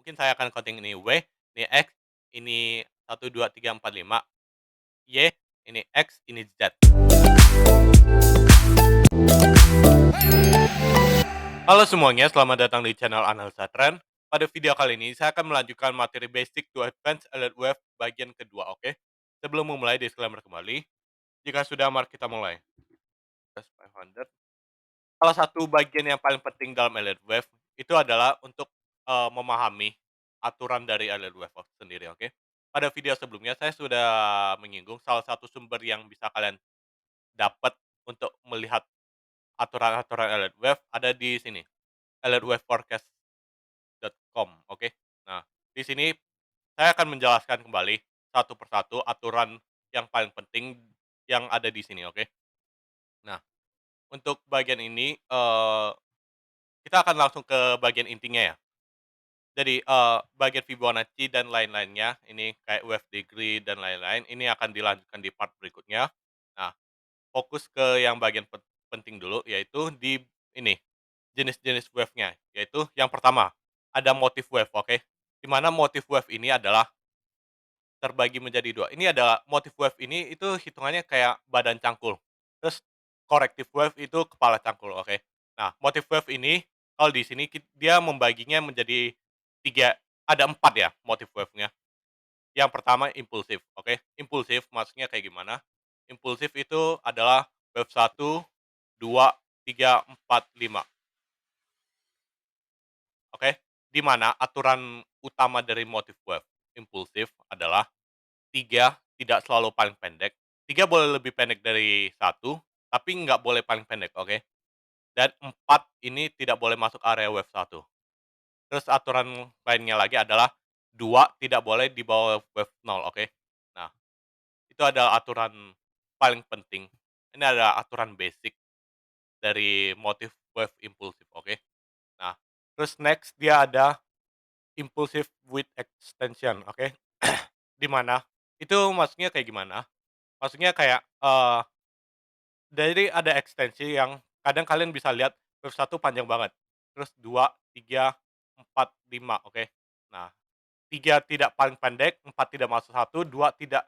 Mungkin saya akan counting ini W, ini X, ini 1, 2, 3, 4, 5, Y, ini X, ini Z. Halo semuanya, selamat datang di channel Analisa Tren. Pada video kali ini, saya akan melanjutkan materi Basic to Advanced Elite Wave bagian kedua, oke? Sebelum memulai, disclaimer kembali. Jika sudah, mari kita mulai. S500. Salah satu bagian yang paling penting dalam Elite Wave itu adalah untuk memahami aturan dari Elite Wave sendiri, oke? Pada video sebelumnya, saya sudah menyinggung salah satu sumber yang bisa kalian dapat untuk melihat aturan-aturan Elite Wave ada di sini, elitewaveforecast.com, oke? Nah, di sini saya akan menjelaskan kembali satu persatu aturan yang paling penting yang ada di sini, oke? Nah, untuk bagian ini, kita akan langsung ke bagian intinya ya. Jadi, bagian Fibonacci dan lain-lainnya, ini kayak wave degree dan lain-lain, ini akan dilanjutkan di part berikutnya. Nah, fokus ke yang bagian penting dulu, yaitu di ini, jenis-jenis wave-nya, yaitu yang pertama, ada motif wave, oke? Di mana motif wave ini adalah terbagi menjadi 2. Ini adalah motif wave ini itu hitungannya kayak badan cangkul. Terus corrective wave itu kepala cangkul, oke. Nah, motif wave ini kalau di sini dia membaginya menjadi 3, ada 4 ya motif wave-nya. Yang pertama impulsif, oke. Impulsif maksudnya kayak gimana? Impulsif itu adalah wave 1, 2, 3, 4, 5, oke. Di mana aturan utama dari motif wave impulsif adalah 3 tidak selalu paling pendek, 3 boleh lebih pendek dari satu, tapi nggak boleh paling pendek, oke? Dan 4 ini tidak boleh masuk area wave satu. Terus aturan lainnya lagi adalah 2 tidak boleh di bawah wave nol, oke? Nah, itu adalah aturan paling penting. Ini adalah aturan basic dari motif wave impulsif, oke? Nah, terus next dia ada impulsive with extension, oke? Di mana itu maksudnya kayak gimana? Maksudnya kayak, jadi ada ekstensi yang kadang kalian bisa lihat wave satu panjang banget, terus 2, 3, 4, 5, oke. Nah, 3 tidak paling pendek, 4 tidak masuk satu, 2 tidak,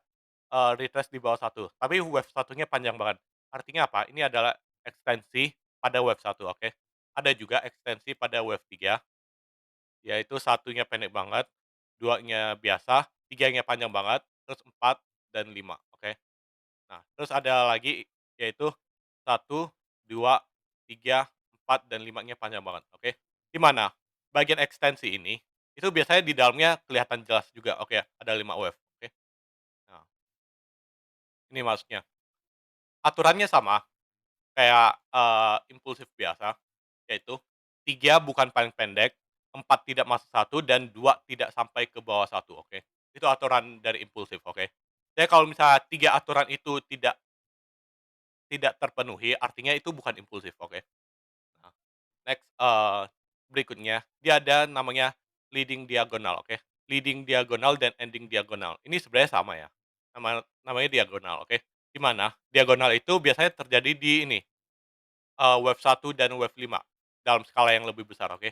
retrace di bawah satu, tapi wave satunya panjang banget. Artinya apa? Ini adalah ekstensi pada wave satu, oke. Ada juga ekstensi pada wave 3, yaitu satunya pendek banget, duanya biasa, tiganya panjang banget, terus 4 dan 5, oke. Nah, terus ada lagi yaitu 1, 2, 3, 4 dan 5-nya panjang banget, oke. Di mana bagian ekstensi ini, itu biasanya di dalamnya kelihatan jelas juga, oke, ada 5 wave, oke. Nah, ini maksudnya. Aturannya sama kayak, impulsif biasa, yaitu 3 bukan paling pendek, 4 tidak masuk satu dan 2 tidak sampai ke bawah satu, oke. Itu aturan dari impulsif, oke. Jadi kalau misalnya 3 aturan itu tidak tidak terpenuhi, artinya itu bukan impulsif, oke. Nah, next, berikutnya, dia ada namanya leading diagonal, oke. Leading diagonal dan ending diagonal. Ini sebenarnya sama ya, namanya diagonal, oke. Di mana diagonal itu biasanya terjadi di ini, wave satu dan wave 5 dalam skala yang lebih besar, oke.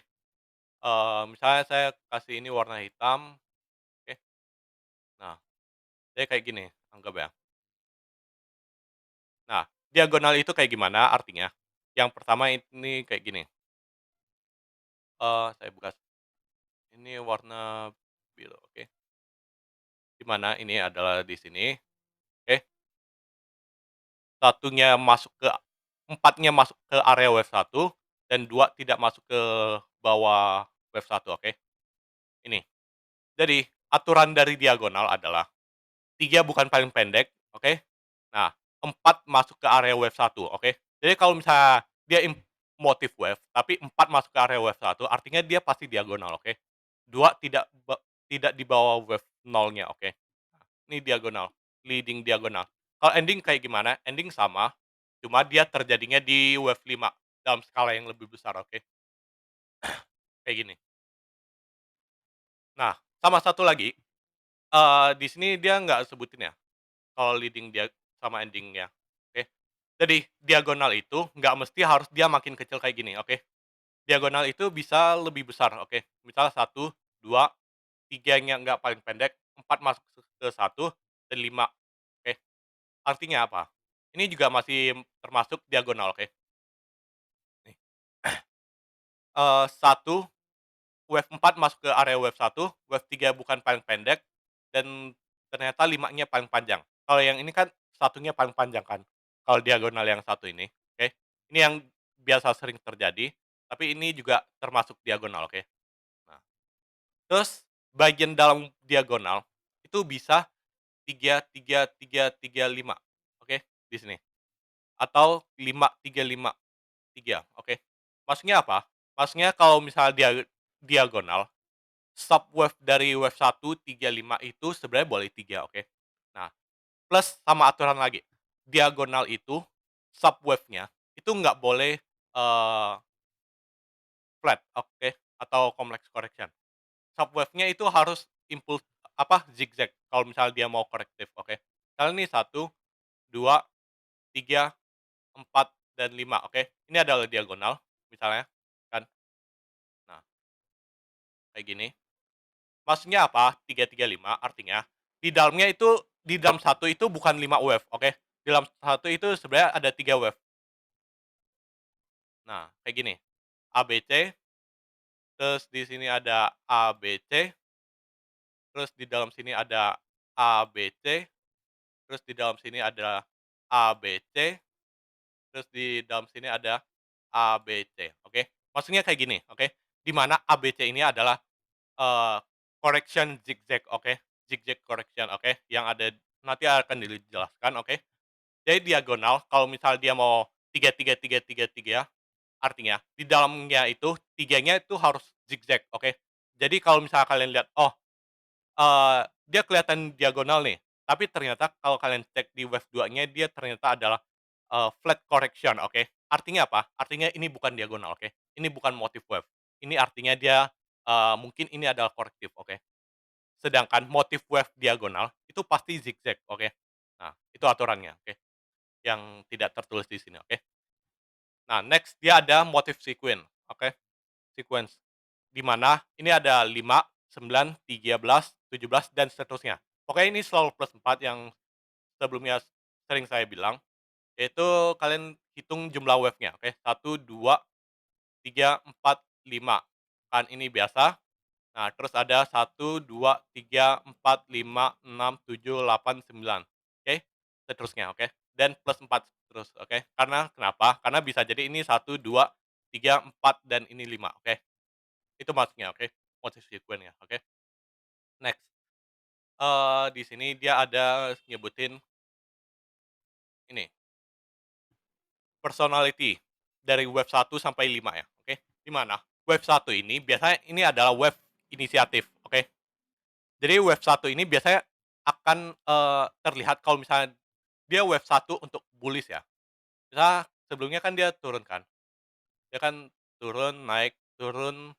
Misalnya saya kasih ini warna hitam, oke. Nah, jadi kayak gini, anggap ya. Nah, diagonal itu kayak gimana artinya? Yang pertama ini kayak gini, saya buka, ini warna biru, oke. Di mana ini adalah di sini, oke, satunya masuk ke 4-nya masuk ke area wave satu dan 2 tidak masuk ke bawah wave satu, oke. Ini. Jadi, aturan dari diagonal adalah 3 bukan paling pendek, oke. Nah, 4 masuk ke area wave satu, oke. Jadi kalau misalnya dia motif wave, tapi 4 masuk ke area wave satu, artinya dia pasti diagonal, oke. 2 tidak di bawah wave nolnya, oke. Ini diagonal, leading diagonal. Kalau ending kayak gimana? Ending sama, cuma dia terjadinya di wave 5 dalam skala yang lebih besar, oke. Kayak gini. Nah, sama satu lagi, di sini dia nggak sebutin ya, kalau leading dia sama ending-nya, oke. Jadi diagonal itu nggak mesti harus dia makin kecil kayak gini, oke. Diagonal itu bisa lebih besar, oke. Misal 1, 2, 3-nya nggak paling pendek, 4 masuk ke 1, dan 5. Oke, artinya apa? Ini juga masih termasuk diagonal, oke. Nih, 1 wave 4 masuk ke area wave 1, wave 3 bukan paling pendek, dan ternyata 5-nya paling panjang. Kalau yang ini kan satunya paling panjang kan, kalau diagonal yang satu ini, oke. Ini yang biasa sering terjadi, tapi ini juga termasuk diagonal, oke. Nah, terus bagian dalam diagonal itu bisa 3 3 3 3 5, oke, di sini. Atau 5 3 5 3, oke. Maksudnya apa? Maksudnya kalau misalnya dia diagonal, subwave dari wave 1 3 5 itu sebenarnya boleh 3, oke. Nah, plus sama aturan lagi, diagonal itu subwave-nya itu nggak boleh, flat, oke, atau complex correction. Subwave-nya itu harus zigzag kalau misalnya dia mau korektif, oke. Misalnya nih 1, 2, 3, 4, dan 5, oke. Ini adalah diagonal misalnya kan. Nah, kayak gini. Maksudnya apa? 3 3 5 artinya di dalam satu itu bukan 5 wave, oke. Di dalam satu itu sebenarnya ada 3 wave. Nah, kayak gini, ABC, terus di sini ada ABC, terus di dalam sini ada ABC, terus di dalam sini ada ABC, terus di dalam sini ada ABC, oke. Maksudnya kayak gini, oke. Di mana ABC ini adalah, eee, correction zigzag, oke. Zigzag correction, oke, yang ada nanti akan dijelaskan, oke. Jadi diagonal kalau misal dia mau 3 3 3 3 3, artinya di dalamnya itu tiganya itu harus zigzag, oke. Jadi kalau misalnya kalian lihat, oh, dia kelihatan diagonal nih, tapi ternyata kalau kalian cek di wave 2-nya dia ternyata adalah, flat correction, oke. Artinya apa? Artinya ini bukan diagonal, oke. Ini bukan motif wave. Ini artinya dia, mungkin ini adalah korektif, oke. Sedangkan motif wave diagonal itu pasti zigzag, oke. Nah, itu aturannya, oke, yang tidak tertulis di sini, oke. Nah, next dia ada motif sequence, oke, sequence. Di mana ini ada 5, 9, 13, 17, dan seterusnya. Pokoknya ini selalu plus 4 yang sebelumnya sering saya bilang, yaitu kalian hitung jumlah wave-nya, oke. 1, 2, 3, 4, 5. Kan ini biasa. Nah, terus ada 1, 2, 3, 4, 5, 6, 7, 8, 9. Oke, seterusnya, oke. Dan plus 4 terus, oke. Karena kenapa? Karena bisa jadi ini 1, 2, 3, 4, dan ini 5, oke. Itu maksudnya, oke. Motif sequence ya, oke. Next, di sini dia ada nyebutin ini, personality dari wave 1 sampai 5 ya, oke. Di mana wave 1 ini biasanya ini adalah wave inisiatif, oke. Jadi wave 1 ini biasanya akan, terlihat kalau misalnya dia wave 1 untuk bullish ya. Misalnya sebelumnya kan dia turun kan, dia kan turun, naik, turun,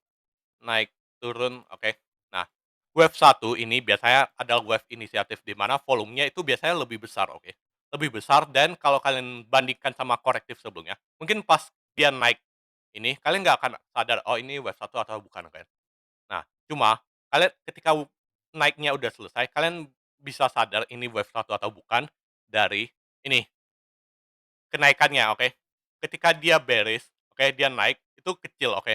naik, turun, oke. Nah, wave 1 ini biasanya adalah wave inisiatif di mana volumenya itu biasanya lebih besar, oke. Lebih besar dan kalau kalian bandingkan sama korektif sebelumnya, mungkin pas dia naik ini, kalian nggak akan sadar, "Oh, ini wave 1 atau bukan," kan. Nah, cuma kalian ketika naiknya udah selesai, kalian bisa sadar ini wave 1 atau bukan dari ini, kenaikannya, oke. Ketika dia bearish, oke, dia naik, itu kecil, oke.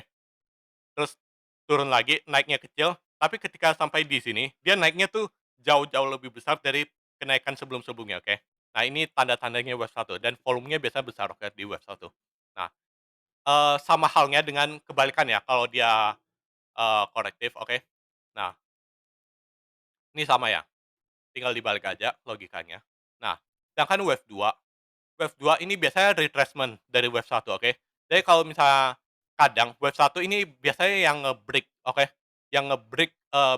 Terus turun lagi, naiknya kecil, tapi ketika sampai di sini, dia naiknya tuh jauh-jauh lebih besar dari kenaikan sebelum-sebelumnya, oke. Nah, ini tanda-tandanya wave 1 dan volumenya biasanya besar, oke, di wave 1. Nah, sama halnya dengan kebalikannya kalau dia, korektif, oke. Nah, ini sama ya. Tinggal dibalik aja logikanya. Nah, sedangkan wave 2 ini biasanya retracement dari wave 1, oke. Jadi kalau misalnya kadang wave 1 ini biasanya yang nge-break, oke, yang nge-break,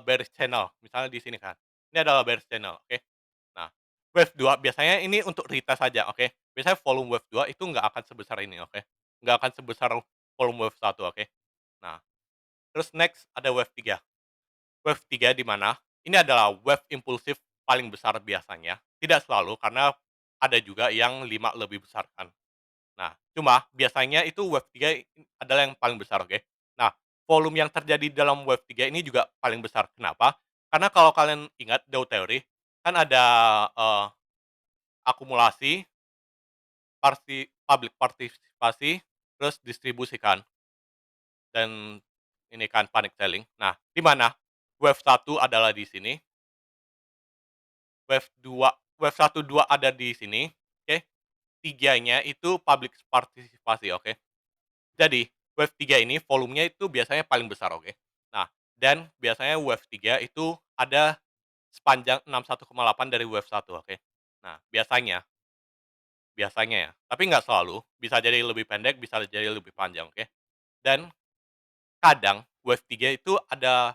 bearish channel, misalnya di sini kan. Ini adalah bearish channel, oke. Nah, wave 2 biasanya ini untuk retest saja, oke. Biasanya volume wave 2 itu nggak akan sebesar ini, oke. Nggak akan sebesar volume wave 1, oke. Nah, terus next ada wave 3. Wave 3 di mana ini adalah wave impulsif paling besar biasanya, tidak selalu karena ada juga yang 5 lebih besar kan. Nah, cuma biasanya itu wave 3 adalah yang paling besar, oke. Nah, volume yang terjadi dalam wave 3 ini juga paling besar. Kenapa? Karena kalau kalian ingat Dow teori, kan ada, akumulasi, public partisipasi, terus distribusi kan, dan ini kan panic selling. Nah, di mana wave satu adalah di sini, wave satu 2 ada di sini, oke, tiganya itu public partisipasi, oke. Jadi, wave 3 ini volumenya itu biasanya paling besar, oke. Nah, dan biasanya wave 3 itu ada sepanjang 61,8 dari wave satu, oke. Nah, biasanya biasanya ya, tapi nggak selalu, bisa jadi lebih pendek, bisa jadi lebih panjang, oke. Dan kadang wave 3 itu ada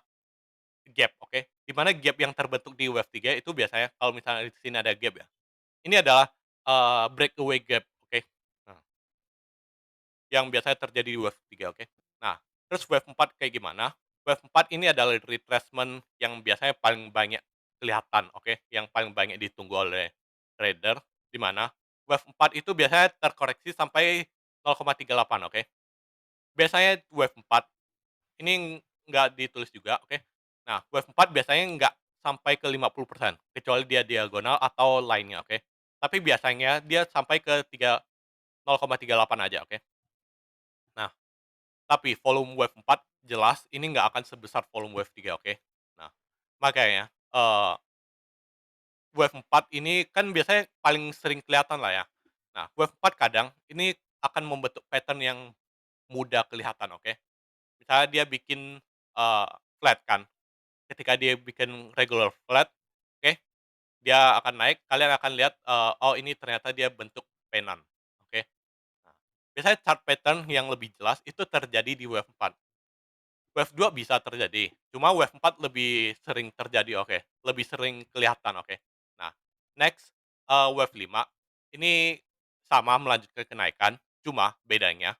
gap, oke. Di mana gap yang terbentuk di wave 3 itu biasanya kalau misalnya di sini ada gap ya, ini adalah, breakaway gap, oke. Nah, yang biasanya terjadi di wave 3, oke. Nah, terus wave 4 kayak gimana? Wave 4 ini adalah retracement yang biasanya paling banyak kelihatan, oke, yang paling banyak ditunggu oleh trader, di mana wave 4 itu biasanya terkoreksi sampai 0,38, oke. Biasanya wave 4 ini nggak ditulis juga, oke. Nah, wave 4 biasanya nggak sampai ke 50%, kecuali dia diagonal atau lainnya, oke. Tapi biasanya dia sampai ke 0,38 aja, oke. Nah, tapi volume wave 4 jelas ini nggak akan sebesar volume wave 3, oke. Nah, makanya, wave 4 ini kan biasanya paling sering kelihatan lah ya. Nah, wave 4 kadang ini akan membentuk pattern yang mudah kelihatan, oke. Misalnya dia bikin, flat kan, ketika dia bikin regular flat, oke, dia akan naik, kalian akan lihat, oh ini ternyata dia bentuk pennant, oke. Nah, biasanya chart pattern yang lebih jelas itu terjadi di wave 4. Wave 2 bisa terjadi, cuma wave 4 lebih sering terjadi, oke, lebih sering kelihatan, oke. Nah, next, wave 5 ini sama melanjutkan kenaikan, cuma bedanya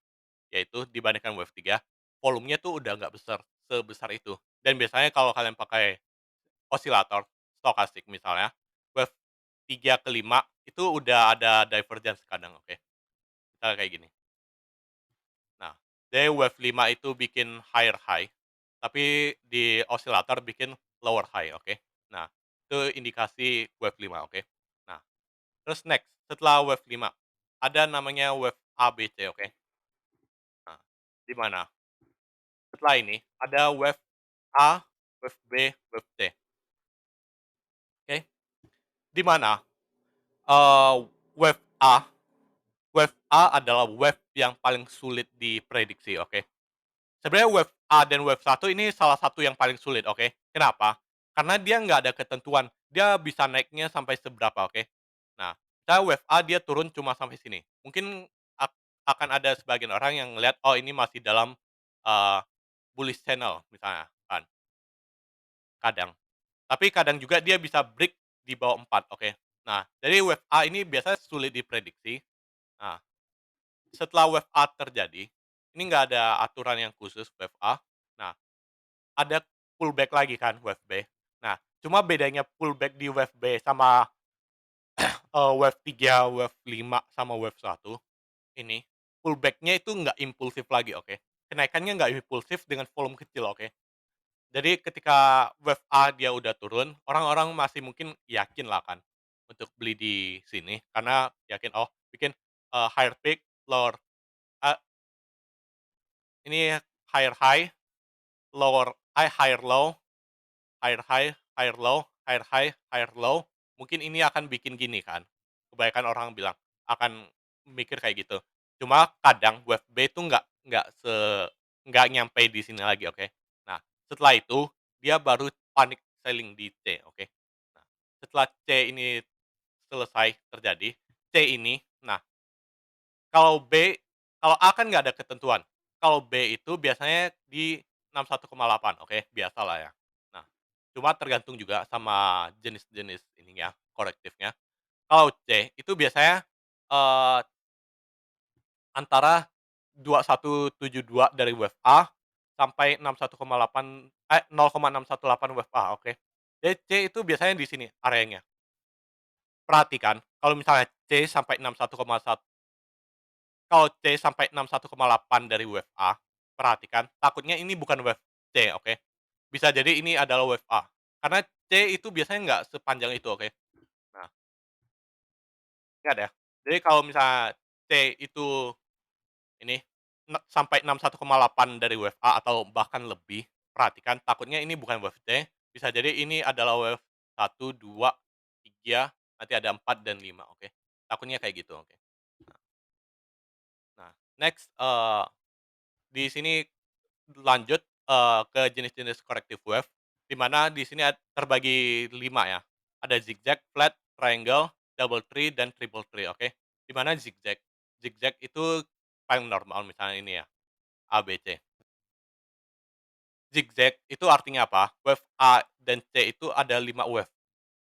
yaitu dibandingkan wave 3 volumenya tuh udah nggak sebesar itu. Dan biasanya kalau kalian pakai osilator, stokastik misalnya, wave 3 ke 5 itu udah ada divergence kadang, oke. Misalnya kayak gini. Nah, jadi wave 5 itu bikin higher high, tapi di osilator bikin lower high, oke. Nah, itu indikasi wave 5, oke. Nah, terus next, setelah wave 5 ada namanya wave ABC, oke. Nah, di mana setelah ini ada wave A, wave B, wave C, oke. Di mana, eee, wave A wave A adalah wave yang paling sulit diprediksi, oke. Sebenarnya wave A dan wave satu ini salah satu yang paling sulit, oke. Kenapa? Karena dia nggak ada ketentuan, dia bisa naiknya sampai seberapa, oke. Nah, misalnya wave A dia turun cuma sampai sini, mungkin ak akan ada sebagian orang yang ngelihat, oh ini masih dalam, eee, bullish channel misalnya kan, kadang. Tapi kadang juga dia bisa break di bawah 4, oke. Nah, jadi wave A ini biasanya sulit diprediksi. Nah, setelah wave A terjadi, ini nggak ada aturan yang khusus wave A. Nah, ada pullback lagi kan wave B. Nah, cuma bedanya pullback di wave B sama, wave 3, wave 5, sama wave satu ini, pullback-nya itu nggak impulsif lagi, oke. Kenaikannya nggak impulsif dengan volume kecil, oke. Jadi ketika wave A dia udah turun, orang-orang masih mungkin yakin lah kan untuk beli di sini karena yakin, oh bikin, higher peak, lower eee, ini higher high, higher low, higher high, higher low, higher high, higher low, mungkin ini akan bikin gini kan. Kebanyakan orang bilang akan mikir kayak gitu. Cuma kadang wave B itu nggak nyampe di sini lagi, oke. Nah, setelah itu dia baru panic selling di C, oke. Nah, setelah C ini selesai terjadi, C ini, nah kalau B, kalau A kan nggak ada ketentuan. Kalau B itu biasanya di 61,8, oke, biasalah ya. Nah, cuma tergantung juga sama jenis-jenis ininya, korektifnya. Kalau C itu biasanya, eee, antara 2172 dari wave A sampai 0,618 wave A, oke. Jadi C itu biasanya di sini areanya. Perhatikan kalau misalnya C sampai 61,1 kalau C sampai 61,8 dari wave A, perhatikan, takutnya ini bukan wave C, oke. Bisa jadi ini adalah wave A. Karena C itu biasanya nggak sepanjang itu, oke. Nah, ingat ya, jadi kalau misalnya C itu ini sampai 61,8 dari wave A atau bahkan lebih, perhatikan takutnya ini bukan wave C, bisa jadi ini adalah wave 1, 2, 3, nanti ada 4 dan 5, oke. Takutnya kayak gitu, oke. Nah, next, di sini lanjut, ke jenis-jenis corrective wave, di mana di sini terbagi 5 ya. Ada zigzag, flat, triangle, double tree, dan triple tree, oke. Di mana zigzag, zigzag itu paling normal misalnya ini ya, A, B, C. Zigzag itu artinya apa? Wave A dan C itu ada 5 wave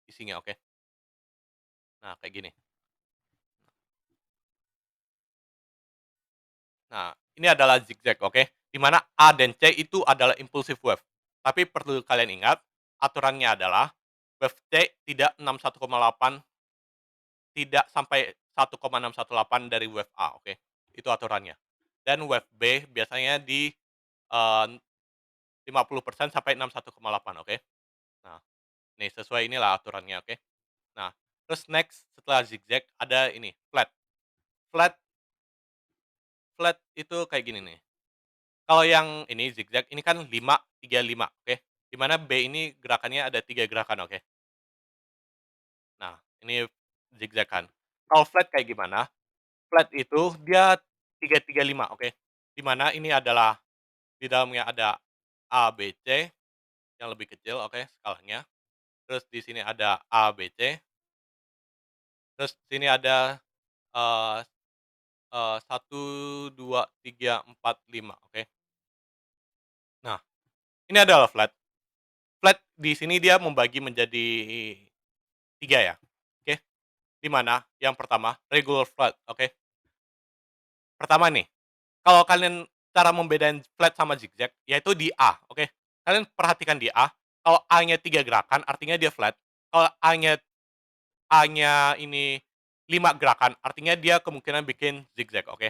isinya, oke. Nah, kayak gini. Nah, ini adalah zigzag, oke. Di mana A dan C itu adalah impulsive wave. Tapi perlu kalian ingat, aturannya adalah wave C tidak 61,8, tidak sampai 1,618 dari wave A, oke. Itu aturannya. Dan wave B biasanya di, 50% sampai 61,8, oke. Nah, nih sesuai inilah aturannya, oke. Nah, terus next setelah zigzag ada ini, flat. Flat flat itu kayak gini nih. Kalau yang ini zigzag ini kan 5, 3, 5, oke. Di mana B ini gerakannya ada 3 gerakan, oke. Nah, ini zigzag kan. Kalau flat kayak gimana? Flat itu dia 3, 3, 5, oke. Di mana ini adalah di dalamnya ada A, B, C yang lebih kecil, oke, skalanya. Terus di sini ada A, B, C, terus sini ada, eee eee, 1, 2, 3, 4, 5, oke. Nah, ini adalah flat. Flat di sini dia membagi menjadi 3 ya, oke. Di mana yang pertama regular flat, oke. Pertama nih, kalau kalian cara membedain flat sama zigzag yaitu di A, oke. Kalian perhatikan di A, kalau A-nya 3 gerakan artinya dia flat, kalau A-nya ini 5 gerakan artinya dia kemungkinan bikin zigzag, oke.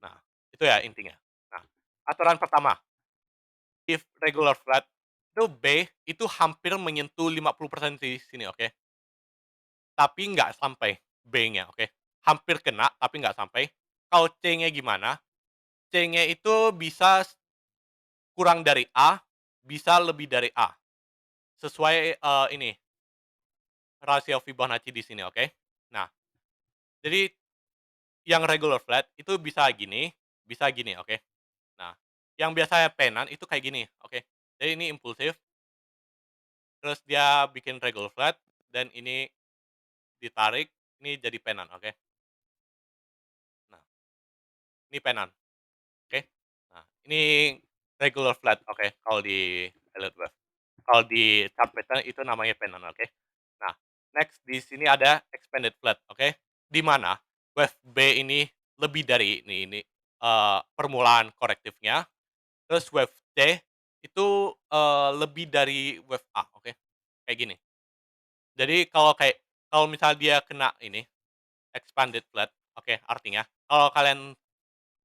Nah, itu ya intinya. Nah, aturan pertama, if regular flat itu B itu hampir menyentuh 50% di sini, oke. Tapi nggak sampai B-nya, oke. Hampir kena, tapi nggak sampai. Kalau C-nya gimana? C-nya itu bisa kurang dari A, bisa lebih dari A. Sesuai, ini, rasio Fibonacci di sini, oke. Nah, jadi yang regular flat itu bisa gini, oke. Nah, yang biasanya penan itu kayak gini, oke. Jadi ini impulsif, terus dia bikin regular flat, dan ini ditarik, ini jadi penan, oke. Nah, ini penan. Oke. Nah, ini regular flat, oke, kalau di Elliott wave. Kalau di chart pattern itu namanya pennant, oke. Nah, next di sini ada expanded flat, oke. Di mana wave B ini lebih dari ini, permulaan korektifnya, terus wave C itu, lebih dari wave A, oke, kayak gini. Jadi kalau misal dia kena ini, expanded flat, oke, artinya kalau kalian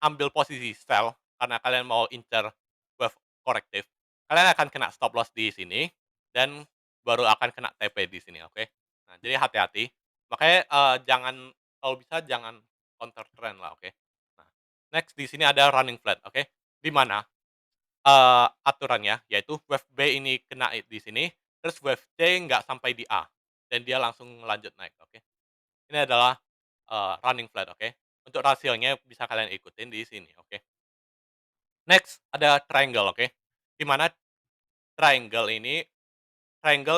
ambil posisi sell, karena kalian mau incer wave korektif, kalian akan kena stop loss di sini, dan baru akan kena TP di sini, oke. Nah, jadi hati-hati, makanya, kalau bisa jangan counter trend lah, oke. Nah, next di sini ada running flat, oke, di mana, aturannya yaitu wave B ini kena di sini, terus wave C nggak sampai di A, dan dia langsung lanjut naik, oke. Ini adalah, running flat, oke. Untuk rasionya bisa kalian ikutin di sini, oke. Next, ada triangle, oke. Di mana triangle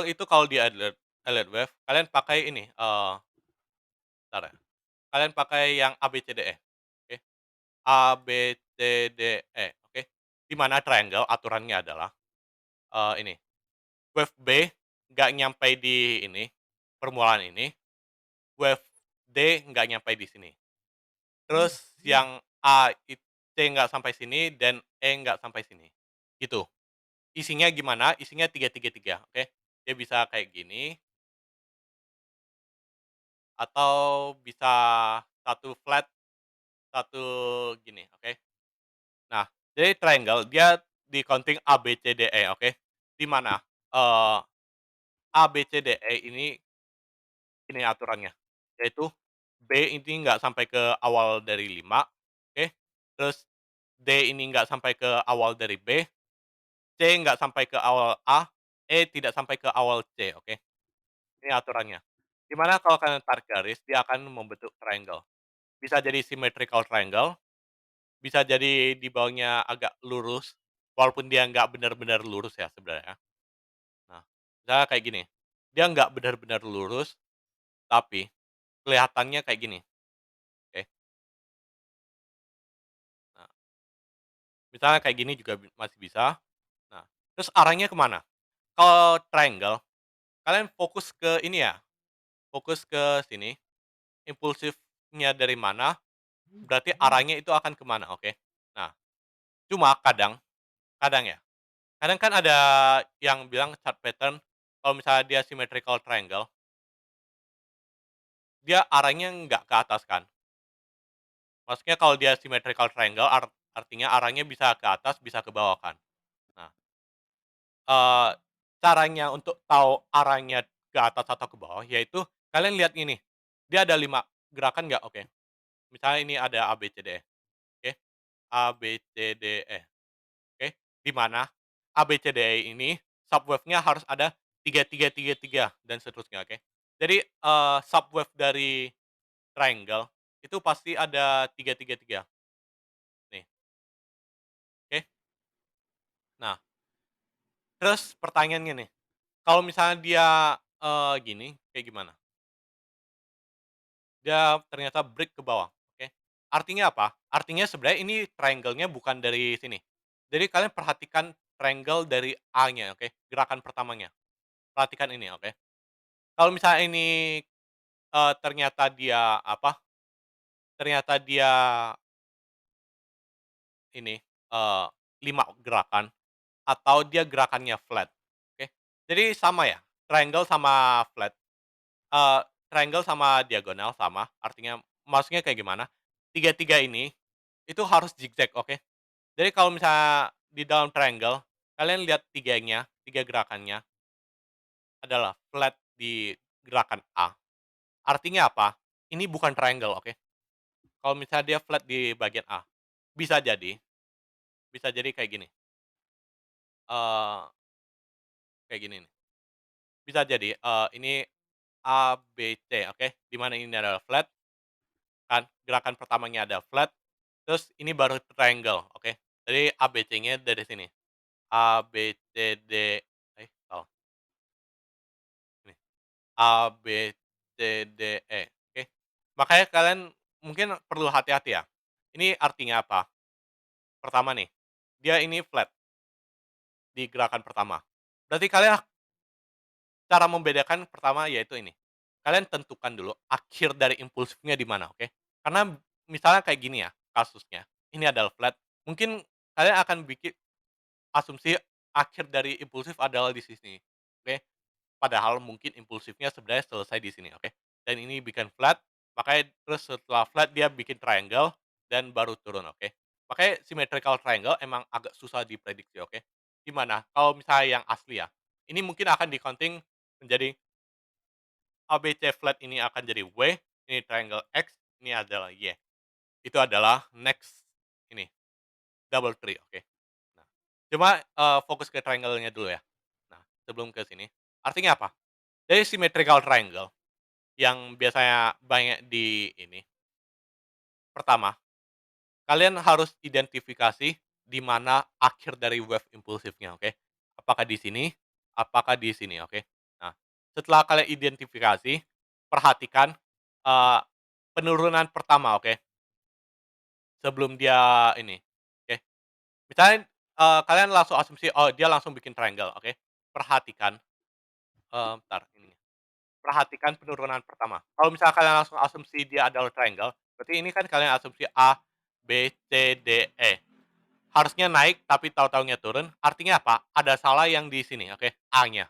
itu kalau di Elliott wave, kalian pakai ini, bentar ya, kalian pakai yang ABCDE, oke. ABCDE, oke. Di mana triangle aturannya adalah, ini, wave B nggak nyampe di ini, permulaan ini, wave D nggak nyampe di sini. Terus yang C nggak sampai sini, dan E nggak sampai sini, gitu. Isinya gimana? Isinya 3, 3, 3, oke. Dia bisa kayak gini, atau bisa satu flat, satu gini, oke. Nah, Jadi triangle dia di-counting A, B, C, D, E, oke? Di mana, eee, A, B, C, D, E ini aturannya, yaitu B ini nggak sampai ke awal dari 5, oke? Terus D ini nggak sampai ke awal dari B, C nggak sampai ke awal A, E tidak sampai ke awal C, oke? Ini aturannya. Di mana kalau kalian tarik garis, dia akan membentuk triangle. Bisa jadi symmetrical triangle, bisa jadi di bawahnya agak lurus, walaupun dia nggak benar-benar lurus ya sebenarnya. Nah, misalnya kayak gini, dia nggak benar-benar lurus, tapi kelihatannya kayak gini, oke. Nah, misalnya kayak gini juga masih bisa. Nah, terus arahnya kemana? Kalau triangle, kalian fokus ke ini ya, fokus ke sini, impulsifnya dari mana, berarti arahnya itu akan kemana, oke. Nah, cuma kadang kadang ya, kadang kan ada yang bilang chart pattern, kalau misalnya dia symmetrical triangle, dia arahnya nggak ke atas kan. Maksudnya kalau dia symmetrical triangle artinya arahnya bisa ke atas, bisa ke bawah kan. Nah, eee, caranya untuk tahu arahnya ke atas atau ke bawah, yaitu kalian lihat ini, dia ada 5 gerakan nggak? Oke. Misalnya ini ada A, B, C, D, E, oke. A, B, C, D, E, oke. Di mana A, B, C, D, E ini subwave-nya harus ada 3 3 3 3 dan seterusnya, oke. Jadi, subwave dari triangle itu pasti ada 3 3 3 nih, oke. Nah, terus pertanyaannya nih, kalau misalnya dia, gini, kayak gimana? Dia ternyata break ke bawah, oke. Artinya apa? Artinya sebenarnya ini triangle-nya bukan dari sini. Jadi kalian perhatikan triangle dari A-nya, oke, gerakan pertamanya. Perhatikan ini, oke. Kalau misalnya ini, ternyata dia apa, ternyata dia ini, eee, 5 gerakan atau dia gerakannya flat, oke. Jadi sama ya, triangle sama flat, eee, triangle sama diagonal sama, artinya maksudnya kayak gimana, tiga-tiga ini itu harus zigzag, oke. Jadi kalau misalnya di dalam triangle, kalian lihat tiganya, 3 gerakannya adalah flat di gerakan A, artinya apa? Ini bukan triangle, oke. Kalau misalnya dia flat di bagian A, bisa jadi bisa jadi kayak gini, eee, kayak gini nih, bisa jadi, ini A, B, C, oke, di mana ini adalah flat kan, gerakan pertamanya ada flat, terus ini baru triangle, oke. Jadi A, B, C-nya dari sini, A, B, C, D, salah, ini. A, B, C, D, E, oke. Makanya kalian mungkin perlu hati-hati ya. Ini artinya apa? Pertama nih, dia ini flat di gerakan pertama. Berarti kalian cara membedakan pertama yaitu ini, kalian tentukan dulu akhir dari impulsifnya di mana, oke? Karena misalnya kayak gini ya kasusnya, ini adalah flat, mungkin kalian akan bikin asumsi akhir dari impulsif adalah di sini, oke? Padahal mungkin impulsifnya sebenarnya selesai di sini, oke. Dan ini bikin flat, makanya terus setelah flat dia bikin triangle dan baru turun, oke. Makanya symmetrical triangle emang agak susah diprediksi, oke. Gimana kalau misalnya yang asli ya, ini mungkin akan di-counting menjadi A, B, C flat ini akan jadi W, ini triangle X, ini adalah Y. Itu adalah next ini, double tree, oke. Nah, cuma, fokus ke triangle-nya dulu ya. Nah, sebelum ke sini, artinya apa? Jadi symmetrical triangle yang biasanya banyak di ini, pertama, kalian harus identifikasi di mana akhir dari wave impulsifnya, oke. Apakah di sini, apakah di sini, oke. Nah, setelah kalian identifikasi, perhatikan, eee, penurunan pertama, oke, sebelum dia ini, oke. Misalnya, kalian langsung asumsi, oh dia langsung bikin triangle, oke. Perhatikan, bentar ini. Perhatikan penurunan pertama. Kalau misalnya kalian langsung asumsi dia adalah triangle, berarti ini kan kalian asumsi A, B, C, D, E. Harusnya naik tapi tahu-tahunya turun, artinya apa? Ada salah yang di sini, oke, A-nya.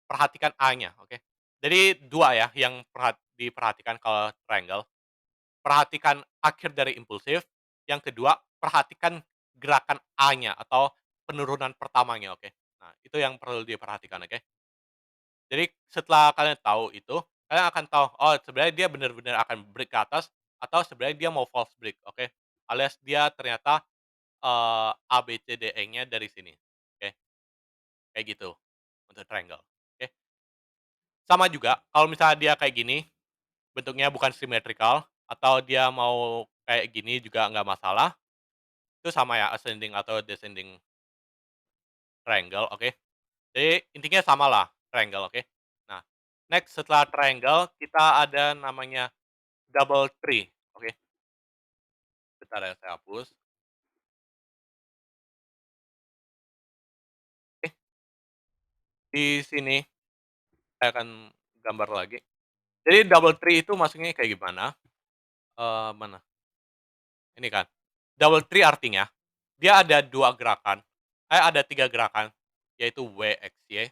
Perhatikan A-nya, oke. Jadi 2 ya yang diperhatikan kalau triangle. Perhatikan akhir dari impulsif, yang kedua perhatikan gerakan A-nya atau penurunan pertamanya, oke. Nah, itu yang perlu diperhatikan, oke. Jadi setelah kalian tahu itu, kalian akan tahu, oh sebenarnya dia benar-benar akan break ke atas atau sebenarnya dia mau false break, oke. Alias dia ternyata, A, B, C, D, E-nya dari sini, oke, kayak gitu untuk triangle, oke. Sama juga kalau misalnya dia kayak gini, bentuknya bukan symmetrical atau dia mau kayak gini juga nggak masalah, itu sama ya ascending atau descending triangle, oke. Jadi intinya samalah triangle, oke. Nah, next setelah triangle kita ada namanya double tree, oke. Bentar ya saya hapus. Oke, di sini saya akan gambar lagi. Jadi double tree itu maksudnya kayak gimana, mana, ini kan. Double tree artinya, dia ada 2 gerakan, ada 3 gerakan, yaitu W, X, Y,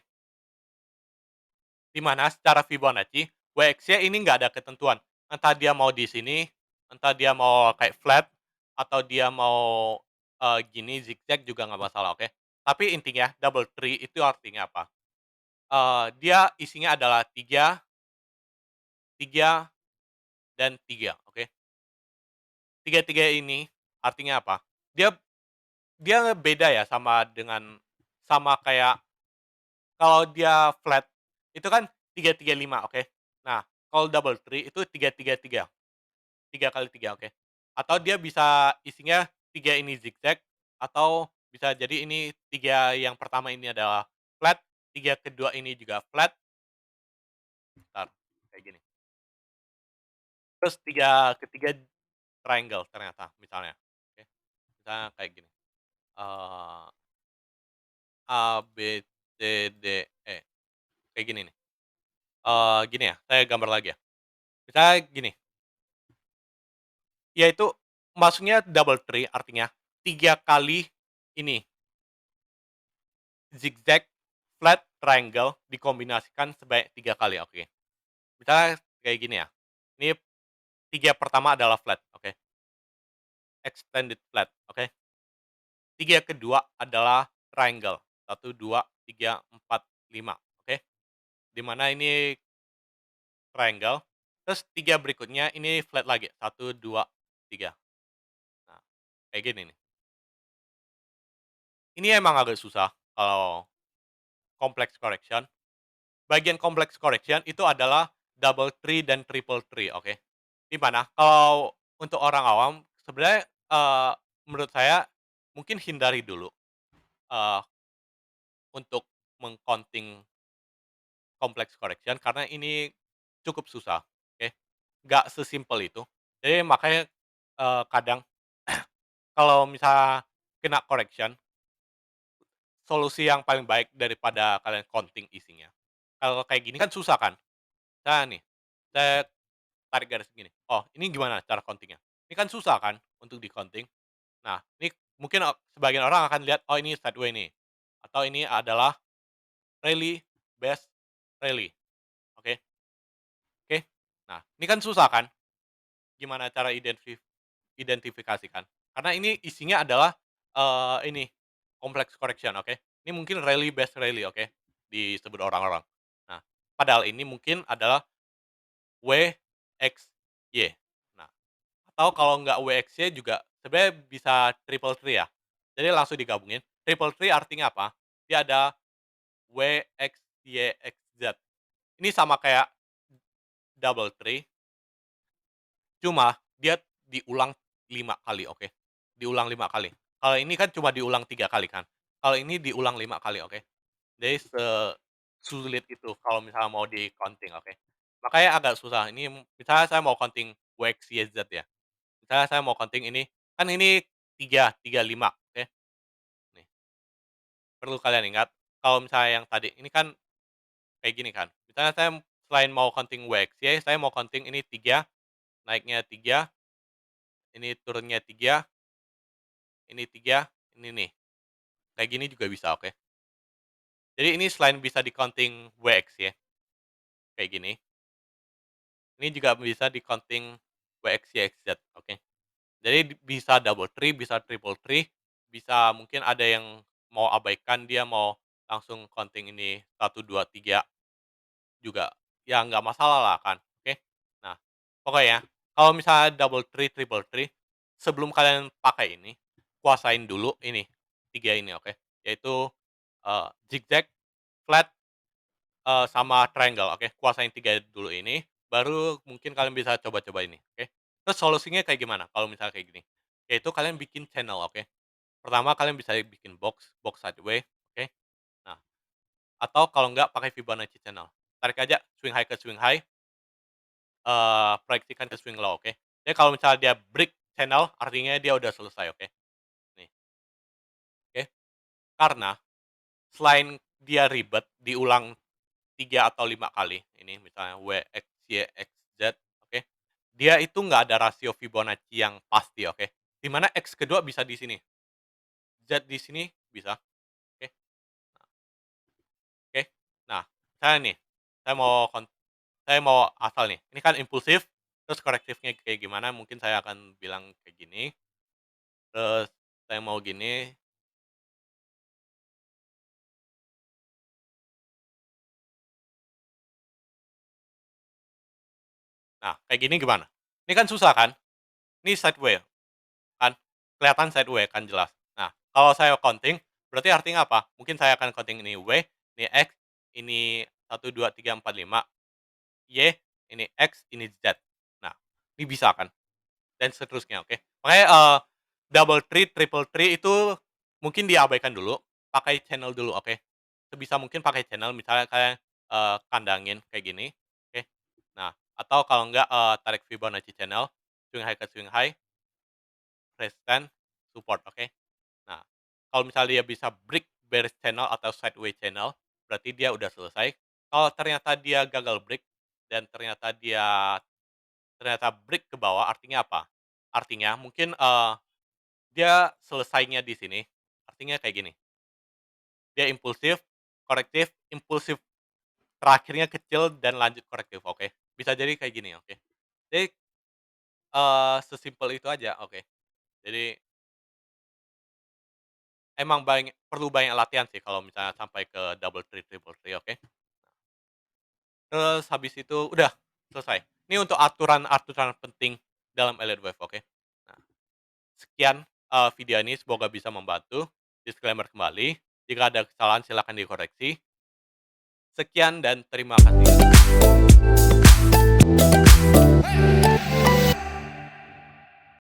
di mana secara Fibonacci, W, X, Y ini nggak ada ketentuan, entah dia mau di sini, entah dia mau kayak flat, atau dia mau, gini zigzag juga nggak masalah, oke. Tapi intinya double tree itu artinya apa, dia isinya adalah 3, 3, dan 3, oke. Tiga-tiga ini artinya apa, dia dia beda ya sama kayak kalau dia flat, itu kan 3, 3, 5, oke. Nah, kalau double tree itu 3, 3, 3, 3 kali 3, oke. Atau dia bisa isinya 3 ini zigzag, atau bisa jadi ini 3 yang pertama ini adalah flat, 3 kedua ini juga flat, entar, kayak gini. Terus 3 ketiga triangle ternyata misalnya, oke. Misalnya kayak gini, eee, A, B, C, D, E, kayak gini nih. Gini ya, saya gambar lagi ya. Misalnya gini, yaitu maksudnya double tree artinya 3 kali ini, zigzag, flat, triangle dikombinasikan sebanyak 3 kali, oke. Misalnya kayak gini ya, ini 3 pertama adalah flat, oke, extended flat, oke. 3 kedua adalah triangle, 1, 2, 3, 4, 5, oke. Di mana ini triangle, terus 3 berikutnya ini flat lagi, 1, 2, 3. Nah, kayak gini nih. Ini emang agak susah kalau complex correction. Bagian complex correction itu adalah double tree dan triple tree, oke. Di mana kalau untuk orang awam sebenarnya, menurut saya mungkin hindari dulu, eee, untuk meng-counting complex correction karena ini cukup susah, oke. Nggak sesimpel itu. Jadi makanya, kadang kalau misalnya kena correction, solusi yang paling baik daripada kalian counting isinya. Kalau kayak gini kan susah kan. Misalnya nih, saya tarik garis gini, oh ini gimana cara counting-nya? Ini kan susah kan untuk di-counting. Nah, ini mungkin, sebagian orang akan lihat, oh ini sideway nih, atau ini adalah rally, base, rally, oke, oke. Nah, ini kan susah kan, gimana cara identifikasikan? Karena ini isinya adalah, ini, complex correction, oke. Ini mungkin rally, base, rally, oke, disebut orang-orang. Nah, padahal ini mungkin adalah W, X, Y. Nah, atau kalau nggak WXY juga sebenarnya bisa triple tree ya. Jadi langsung digabungin. Triple tree artinya apa? Dia ada W, X, Y, X, Z. Ini sama kayak double tree, cuma dia diulang 5 kali, oke. Diulang 5 kali. Kalau ini kan cuma diulang 3 kali kan. Kalau ini diulang 5 kali, oke. Jadi sesulit itu kalau misalnya mau di-counting, oke. Makanya agak susah. Ini misalnya saya mau counting W, X, Y, Z ya. Misalnya saya mau counting ini, kan ini 3, 3, 5, oke. Nih, perlu kalian ingat, kalau misalnya yang tadi, ini kan kayak gini kan, misalnya saya selain mau counting W, X, Y, saya mau counting ini 3, naiknya 3, ini turunnya 3, ini 3, ini nih, kayak gini juga bisa, oke. Jadi ini selain bisa di-counting W, X, Y, kayak gini, ini juga bisa di-counting W, X, Y, X, Z, oke. Jadi bisa double tree, bisa triple tree, bisa mungkin ada yang mau abaikan, dia mau langsung counting ini 1, 2, 3 juga, ya nggak masalah lah kan, oke? Nah, pokoknya kalau misalnya double tree, triple tree, sebelum kalian pakai ini, kuasain dulu ini, 3 ini, oke? Yaitu, zigzag, flat, sama triangle, oke? Kuasain 3 dulu ini, baru mungkin kalian bisa coba-coba ini, oke? Terus solusinya kayak gimana kalau misalnya kayak gini? Yaitu kalian bikin channel, oke? Pertama kalian bisa bikin box, box sideway, oke? Nah, atau kalau enggak pakai Fibonacci channel. Tarik aja swing high ke swing high, proyeksikan ke swing low, oke? Jadi kalau misalnya dia break channel, artinya dia udah selesai, oke? Nih, oke? Karena selain dia ribet, diulang 3 atau 5 kali, ini misalnya W, X, Y, X, Z, oke? Dia itu nggak ada rasio Fibonacci yang pasti, oke? Di mana X kedua bisa di sini, Z di sini bisa, oke? Oke. Nah, saya nih, saya mau saya mau asal nih, ini kan impulsif, terus korektifnya kayak gimana, mungkin saya akan bilang kayak gini, terus saya mau gini, nah kayak gini gimana? Ini kan susah kan? Ini sideway kan, kelihatan sideway kan jelas. Nah, kalau saya counting, berarti artinya apa? Mungkin saya akan counting ini W, ini X, ini 1, 2, 3, 4, 5, Y, ini X, ini Z. Nah, ini bisa kan? Dan seterusnya, oke. Makanya, double tree, triple tree itu mungkin diabaikan dulu, pakai channel dulu, oke. Sebisa mungkin pakai channel, misalnya kayak, kandangin kayak gini, oke. Nah, atau kalau enggak, tarik Fibonacci channel, swing high ke swing high, resistance, support, oke. Nah, kalau misalnya dia bisa break bearish channel atau sideways channel, berarti dia udah selesai. Kalau ternyata dia gagal break dan ternyata break ke bawah, artinya apa? Artinya mungkin, dia selesainya di sini, artinya kayak gini, dia impulsif, korektif, impulsif terakhirnya kecil dan lanjut korektif, oke. Bisa jadi kayak gini, oke. Jadi, sesimpel itu aja, oke. Jadi, emang perlu banyak latihan sih kalau misalnya sampai ke double tree, triple tree, oke. Terus habis itu udah, selesai. Ini untuk aturan-aturan penting dalam elite wave, oke. Nah, sekian, video ini semoga bisa membantu. Disclaimer kembali, jika ada kesalahan silakan dikoreksi. Sekian dan terima kasih.